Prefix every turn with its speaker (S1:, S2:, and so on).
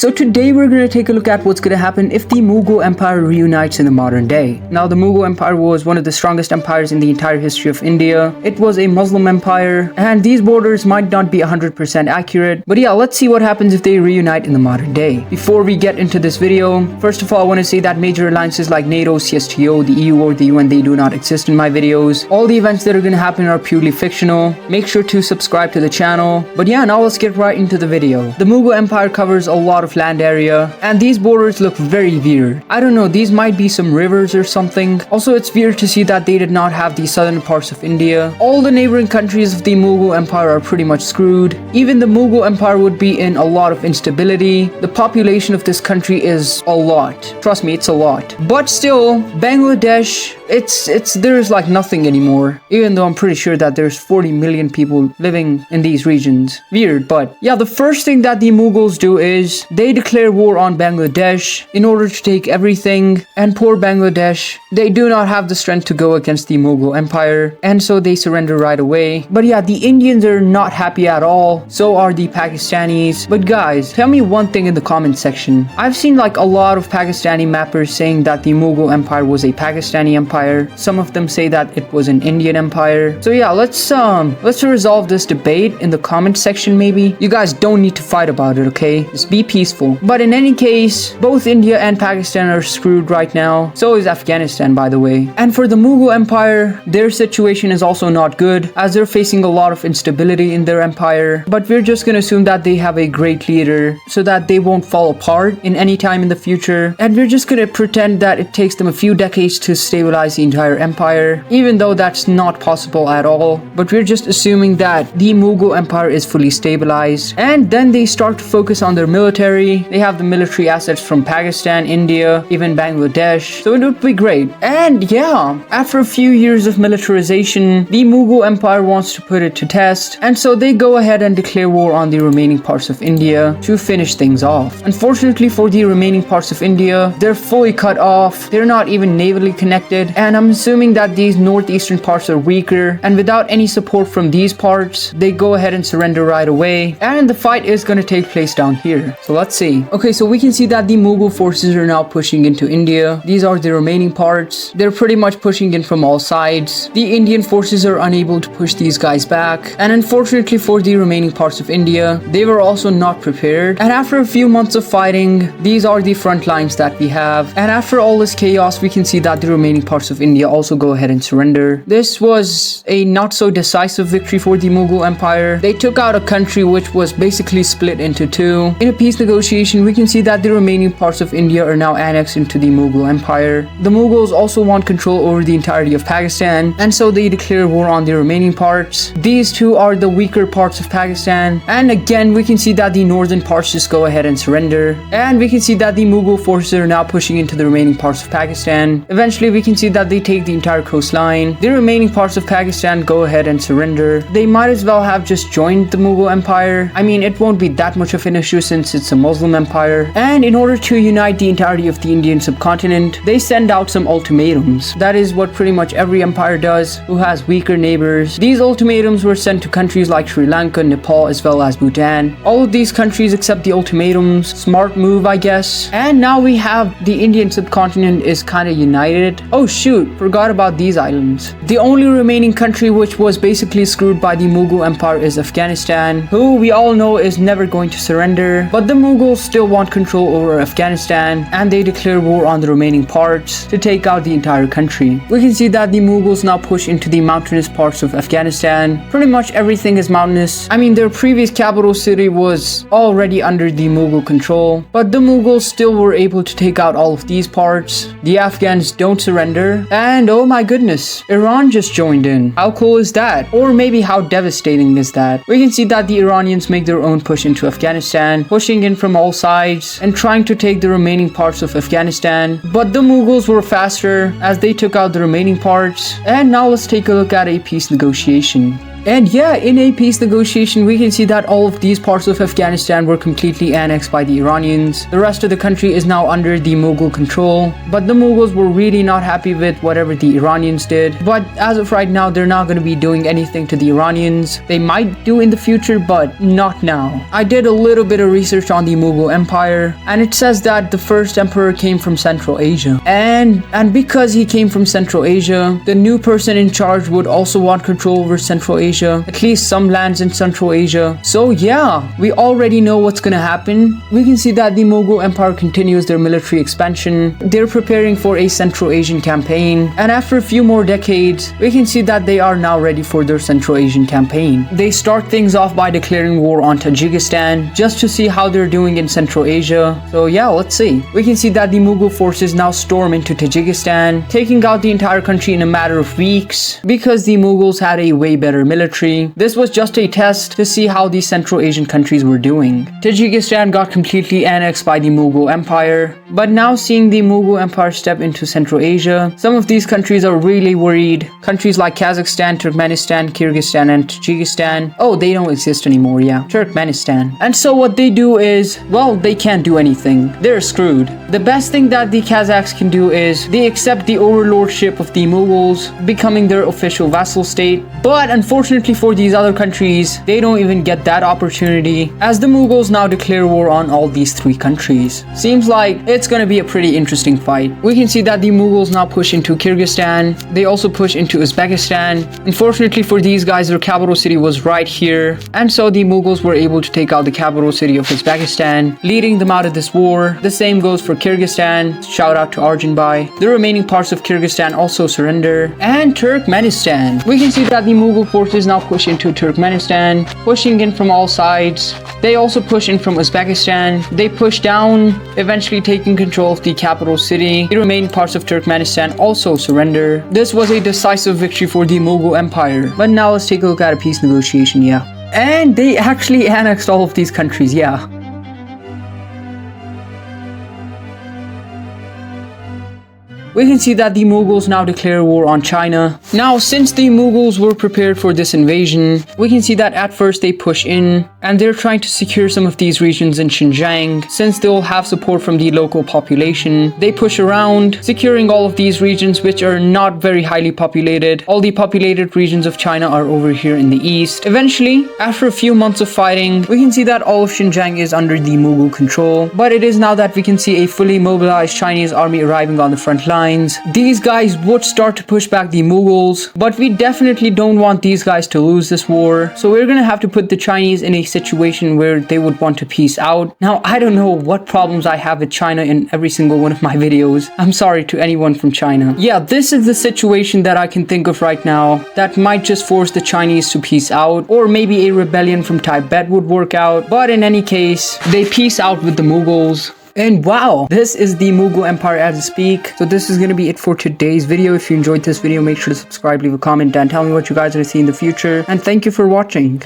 S1: So today we're going to take a look at what's going to happen if the Mughal Empire reunites in the modern day. Now the Mughal Empire was one of the strongest empires in the entire history of India. It was a Muslim empire and these borders might not be 100% accurate. But yeah, let's see what happens if they reunite in the modern day. Before we get into this video, first of all I want to say that major alliances like NATO, CSTO, the EU or the UN, they do not exist in my videos. All the events that are going to happen are purely fictional. Make sure to subscribe to the channel. But yeah, now let's get right into the video. The Mughal Empire covers a lot of land area and these borders look very weird. I don't know, these might be some rivers or something. Also, it's weird to see that they did not have the southern parts of India. All the neighboring countries of the Mughal Empire are pretty much screwed. Even the Mughal Empire would be in a lot of instability. The population of this country is a lot. Trust me, it's a lot. But still, Bangladesh, there's like nothing anymore. Even though I'm pretty sure that there's 40 million people living in these regions. Weird, but yeah, the first thing that the Mughals do is they declare war on Bangladesh in order to take everything, and poor Bangladesh, they do not have the strength to go against the Mughal Empire, and so they surrender right away. But yeah, the Indians are not happy at all, so are the Pakistanis. But guys, tell me one thing in the comment section. I've seen like a lot of Pakistani mappers saying that the Mughal Empire was a Pakistani empire. Some of them say that it was an Indian empire. So yeah, let's resolve this debate in the comment section maybe. You guys don't need to fight about it, okay? Just be peaceful. But in any case, both India and Pakistan are screwed right now. So is Afghanistan, by the way. And for the Mughal Empire, their situation is also not good as they're facing a lot of instability in their empire. But we're just gonna assume that they have a great leader so that they won't fall apart in any time in the future. And we're just gonna pretend that it takes them a few decades to stabilize the entire empire, even though that's not possible at all. But we're just assuming that the Mughal Empire is fully stabilized. And then they start to focus on their military. They have the military assets from Pakistan, India, even Bangladesh. So it would be great. And yeah, after a few years of militarization, the Mughal Empire wants to put it to test. And so they go ahead and declare war on the remaining parts of India to finish things off. Unfortunately for the remaining parts of India, they're fully cut off. They're not even navally connected. And I'm assuming that these northeastern parts are weaker. And without any support from these parts, they go ahead and surrender right away. And the fight is going to take place down here. So let's see. Okay, so we can see that the Mughal forces are now pushing into India. These are the remaining parts. They're pretty much pushing in from all sides. The Indian forces are unable to push these guys back. And unfortunately for the remaining parts of India, they were also not prepared. And after a few months of fighting, these are the front lines that we have. And after all this chaos, we can see that the remaining parts of India also go ahead and surrender. This was a not so decisive victory for the Mughal Empire. They took out a country which was basically split into two. In a peace negotiation, we can see that the remaining parts of India are now annexed into the Mughal Empire. The Mughals also want control over the entirety of Pakistan, and so they declare war on the remaining parts. These two are the weaker parts of Pakistan, and again we can see that the northern parts just go ahead and surrender. And we can see that the Mughal forces are now pushing into the remaining parts of Pakistan. Eventually we can see that they take the entire coastline. The remaining parts of Pakistan go ahead and surrender. They might as well have just joined the Mughal Empire. I mean, it won't be that much of an issue since it's a Muslim empire. And in order to unite the entirety of the Indian subcontinent, they send out some ultimatums. That is what pretty much every empire does who has weaker neighbors. These ultimatums were sent to countries like Sri Lanka, Nepal, as well as Bhutan. All of these countries accept the ultimatums. Smart move, I guess. And now we have the Indian subcontinent is kind of united. Oh shoot, forgot about these islands. The only remaining country which was basically screwed by the Mughal Empire is Afghanistan, who we all know is never going to surrender. But the Mughals still want control over Afghanistan, and they declare war on the remaining parts to take out the entire country. We can see that the Mughals now push into the mountainous parts of Afghanistan. Pretty much everything is mountainous. I mean, their previous capital city was already under the Mughal control, but the Mughals still were able to take out all of these parts. The Afghans don't surrender, and oh my goodness, Iran just joined in. How cool is that? Or maybe how devastating is that? We can see that the Iranians make their own push into Afghanistan, pushing in from all sides and trying to take the remaining parts of Afghanistan. But the Mughals were faster as they took out the remaining parts. And now let's take a look at a peace negotiation. And yeah, in a peace negotiation, we can see that all of these parts of Afghanistan were completely annexed by the Iranians. The rest of the country is now under the Mughal control, but the Mughals were really not happy with whatever the Iranians did. But as of right now, they're not going to be doing anything to the Iranians. They might do in the future, but not now. I did a little bit of research on the Mughal Empire, and it says that the first emperor came from Central Asia. And because he came from Central Asia, the new person in charge would also want control over Central Asia, at least some lands in Central Asia. So yeah, we already know what's gonna happen. We can see that the Mughal Empire continues their military expansion. They're preparing for a Central Asian campaign, and after a few more decades, we can see that they are now ready for their Central Asian campaign. They start things off by declaring war on Tajikistan just to see how they're doing in Central Asia. So yeah, let's see. We can see that the Mughal forces now storm into Tajikistan, taking out the entire country in a matter of weeks because the Mughals had a way better military. This was just a test to see how the Central Asian countries were doing. Tajikistan got completely annexed by the Mughal Empire, but now seeing the Mughal Empire step into Central Asia, some of these countries are really worried. Countries like Kazakhstan, Turkmenistan, Kyrgyzstan, and Tajikistan. Oh, they don't exist anymore, yeah. Turkmenistan. And so what they do is, well, they can't do anything. They're screwed. The best thing that the Kazakhs can do is they accept the overlordship of the Mughals, becoming their official vassal state. But unfortunately for these other countries, they don't even get that opportunity, as the Mughals now declare war on all these three countries. Seems like it's gonna be a pretty interesting fight. We can see that the Mughals now push into Kyrgyzstan. They also push into Uzbekistan. Unfortunately for these guys, their capital city was right here, and so the Mughals were able to take out the capital city of Uzbekistan, leading them out of this war. The same goes for Kyrgyzstan. Shout out to Arjanbhai. The remaining parts of Kyrgyzstan also surrender. And Turkmenistan. We can see that the Mughal forces now push into Turkmenistan, pushing in from all sides. They also push in from Uzbekistan. They push down, eventually taking control of the capital city. The remaining parts of Turkmenistan also surrender. This was a decisive victory for the Mughal Empire. But now let's take a look at a peace negotiation, yeah. And they actually annexed all of these countries, yeah. We can see that the Mughals now declare war on China. Now, since the Mughals were prepared for this invasion, we can see that at first they push in, and they're trying to secure some of these regions in Xinjiang, since they'll have support from the local population. They push around, securing all of these regions which are not very highly populated. All the populated regions of China are over here in the east. Eventually, after a few months of fighting, we can see that all of Xinjiang is under the Mughal control. But it is now that we can see a fully mobilized Chinese army arriving on the front line. These guys would start to push back the Mughals, but we definitely don't want these guys to lose this war. So we're gonna have to put the Chinese in a situation where they would want to peace out. Now, I don't know what problems I have with China in every single one of my videos. I'm sorry to anyone from China. Yeah, this is the situation that I can think of right now that might just force the Chinese to peace out, or maybe a rebellion from Tibet would work out. But in any case, they peace out with the Mughals. And wow, this is the Mughal Empire as I speak. So this is going to be it for today's video. If you enjoyed this video, make sure to subscribe, leave a comment, and tell me what you guys are going to see in the future. And thank you for watching.